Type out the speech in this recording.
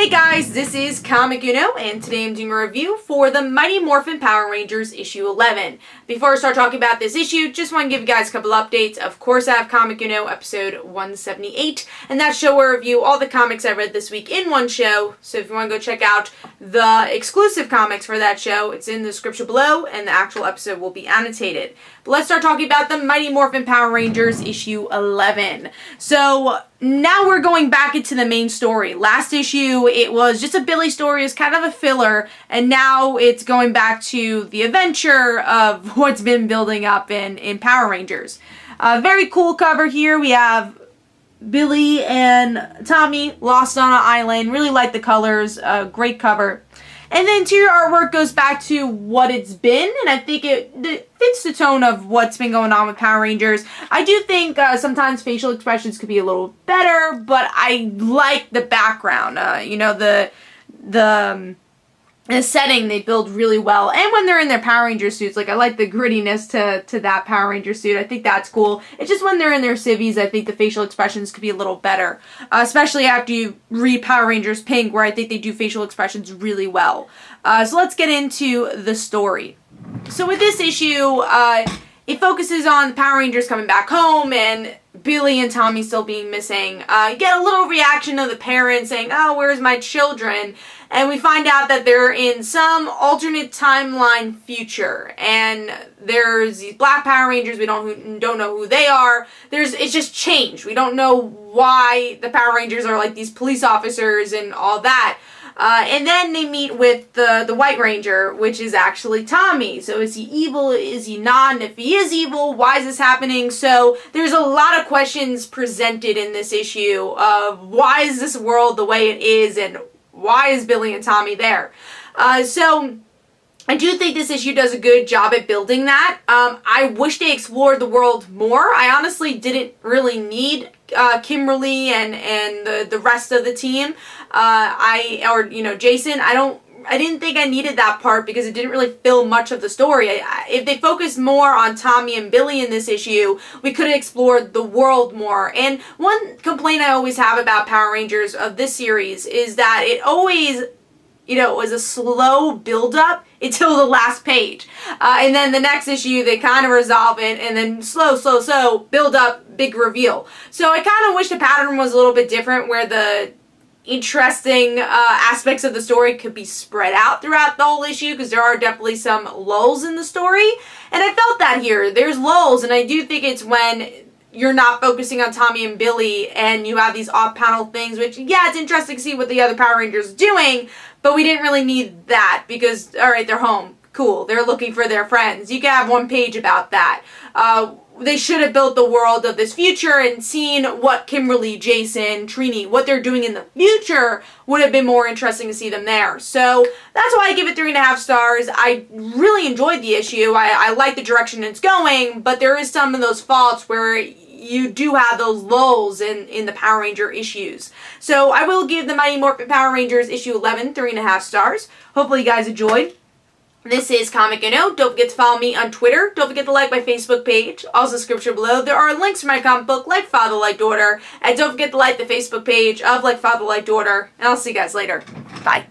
Hey guys, this is Comic Uno, and today I'm doing a review for the Mighty Morphin Power Rangers issue 11. Before I start talking about this issue, just want to give you guys a couple updates. Of course, I have Comic Uno episode 178, and that show where I review all the comics I read this week in one show. So if you want to go check out the exclusive comics for that show, it's in the description below, and the actual episode will be annotated. But let's start talking about the Mighty Morphin Power Rangers issue 11. So now we're going back into the main story. Last issue, it was just a Billy story, it's kind of a filler, and now it's going back to the adventure of what's been building up in Power Rangers. Very cool cover here. We have Billy and Tommy lost on an island. Really like the colors. Great cover. And the interior artwork goes back to what it's been, and I think it fits the tone of what's been going on with Power Rangers. I do think sometimes facial expressions could be a little better, but I like the background. The setting they build really well, and when they're in their Power Ranger suits, like I like the grittiness to that Power Ranger suit. I think that's cool. It's just when they're in their civvies, I think the facial expressions could be a little better, especially after you read Power Rangers Pink, where I think they do facial expressions really well. So let's get into the story. So with this issue, it focuses on the Power Rangers coming back home and Billy and Tommy still being missing. You get a little reaction of the parents saying, "Oh, where's my children?" And we find out that they're in some alternate timeline future. And there's these black Power Rangers. We don't know who they are. It's just changed. We don't know why the Power Rangers are like these police officers and all that. And then they meet with the White Ranger, which is actually Tommy. So is he evil? Is he not? And if he is evil, why is this happening? So there's a lot of questions presented in this issue of why is this world the way it is and why is Billy and Tommy there? So I do think this issue does a good job at building that. I wish they explored the world more. I honestly didn't really need Kimberly and the rest of the team. Jason. I didn't think I needed that part because it didn't really fill much of the story. If they focused more on Tommy and Billy in this issue, we could have explored the world more. And one complaint I always have about Power Rangers of this series is that it always, was a slow build-up until the last page. And then the next issue, they kind of resolve it, and then slow, build up, big reveal. So I kind of wish the pattern was a little bit different, where the interesting aspects of the story could be spread out throughout the whole issue, because there are definitely some lulls in the story. And I felt that here. There's lulls, and I do think it's when you're not focusing on Tommy and Billy and you have these off-panel things, which, yeah, it's interesting to see what the other Power Rangers are doing, but we didn't really need that because, alright, they're home. Cool. They're looking for their friends. You can have one page about that. They should have built the world of this future and seen what Kimberly, Jason, Trini, what they're doing in the future would have been more interesting to see them there. So that's why I give it 3.5 stars. I really enjoyed the issue. I like the direction it's going, but there is some of those faults where you do have those lulls in the Power Ranger issues. So I will give the Mighty Morphin Power Rangers issue 11 3.5 stars. Hopefully you guys enjoyed. This is Comic Uno. Don't forget to follow me on Twitter. Don't forget to like my Facebook page. Also, description below, there are links for my comic book, Like Father, Like Daughter. And don't forget to like the Facebook page of Like Father, Like Daughter. And I'll see you guys later. Bye.